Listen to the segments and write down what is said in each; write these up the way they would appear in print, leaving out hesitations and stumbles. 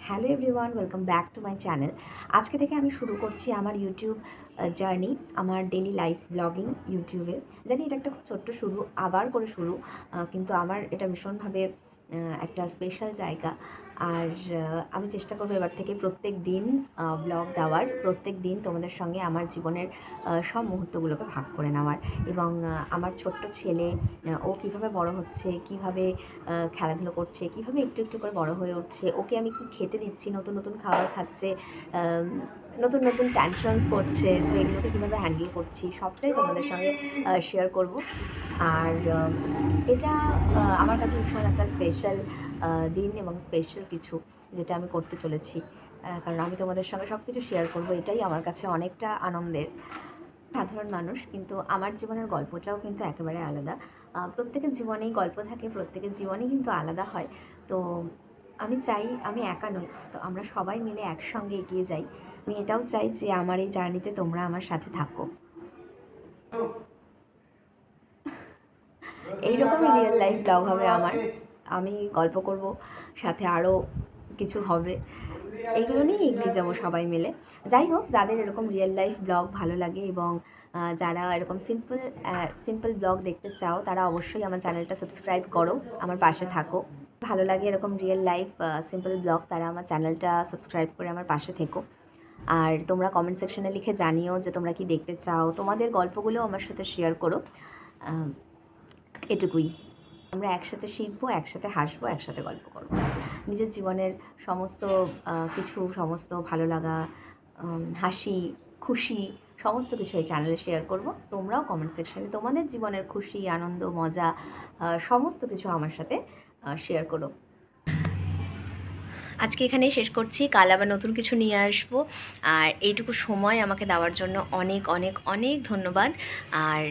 Hello everyone, welcome back to my channel. আজকে থেকে আমি শুরু করছি আমার ইউটিউব জার্নি, আমার ডেলি লাইফ ব্লগিং ইউটিউবে। জানি এটা একটা খুব ছোট্ট শুরু, আবার করে শুরু, কিন্তু আমার এটা ভীষণভাবে একটা স্পেশাল জায়গা। আর আমি চেষ্টা করবো এবার থেকে প্রত্যেক দিন ব্লগ দেওয়ার, প্রত্যেক দিন তোমাদের সঙ্গে আমার জীবনের সব মুহূর্তগুলোকে ভাগ করে নেওয়ার। এবং আমার ছোট্ট ছেলে, ও কীভাবে বড় হচ্ছে, কীভাবে খেলাধুলো করছে, কীভাবে একটু একটু করে বড় হয়ে উঠছে, ওকে আমি কী খেতে দিচ্ছি, নতুন নতুন খাবার খাচ্ছে, নতুন নতুন ট্যান্ট্রামস করছে, তো এগুলোকে কীভাবে হ্যান্ডেল করছি সবটাই তোমাদের সঙ্গে শেয়ার করব। আর এটা আমার কাছে ভীষণ একটা স্পেশাল দিন এবং স্পেশাল কিছু, যেটা আমি করতে চলেছি। কারণ আমি তোমাদের সঙ্গে সব কিছু শেয়ার করব, এটাই আমার কাছে অনেকটা আনন্দের। সাধারণ মানুষ, কিন্তু আমার জীবনের গল্পটাও কিন্তু একেবারে আলাদা। প্রত্যেকের জীবনেই গল্প থাকে, প্রত্যেকের জীবনেই কিন্তু আলাদা হয়। তো আমি চাই আমি একা নই, তো আমরা সবাই মিলে একসঙ্গে এগিয়ে যাই। আমি এটাও চাই যে আমার এই জার্নিতে তোমরা আমার সাথে থাকো। এইরকমই রিয়েল লাইফ ব্লগ হবে আমার। আমি গল্প করব, সাথে আরও কিছু হবে, এইগুলো নিয়েই এগিয়ে যাবো সবাই মিলে। যাই হোক, যাদের এরকম রিয়েল লাইফ ব্লগ ভালো লাগে এবং যারা এরকম সিম্পল ব্লগ দেখতে চাও, তারা অবশ্যই আমার চ্যানেলটা সাবস্ক্রাইব করো, আমার পাশে থাকো। ভালো লাগে এরকম রিয়েল লাইফ সিম্পল ব্লগ, তারা আমার চ্যানেলটা সাবস্ক্রাইব করে আমার পাশে থেকো। আর তোমরা কমেন্ট সেকশনে লিখে জানিও যে তোমরা কি দেখতে চাও, তোমাদের গল্পগুলো আমার সাথে শেয়ার করো। এটুকুই। আমরা একসাথে শিখবো, একসাথে হাসবো, একসাথে গল্প করবো। নিজের জীবনের সমস্ত কিছু, সমস্ত ভালো লাগা, হাসি, খুশি, সমস্ত কিছু এই চ্যানেলে শেয়ার করব। তোমরাও কমেন্ট সেকশানে তোমাদের জীবনের খুশি, আনন্দ, মজা, সমস্ত কিছু আমার সাথে শেয়ার করো। আজকে এখানেই শেষ করছি, কাল আবার নতুন কিছু নিয়ে আসবো। আর এইটুকু সময় আমাকে দেওয়ার জন্য অনেক অনেক অনেক ধন্যবাদ। আর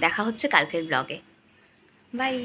দেখা হচ্ছে কালকের ব্লগে। বাই।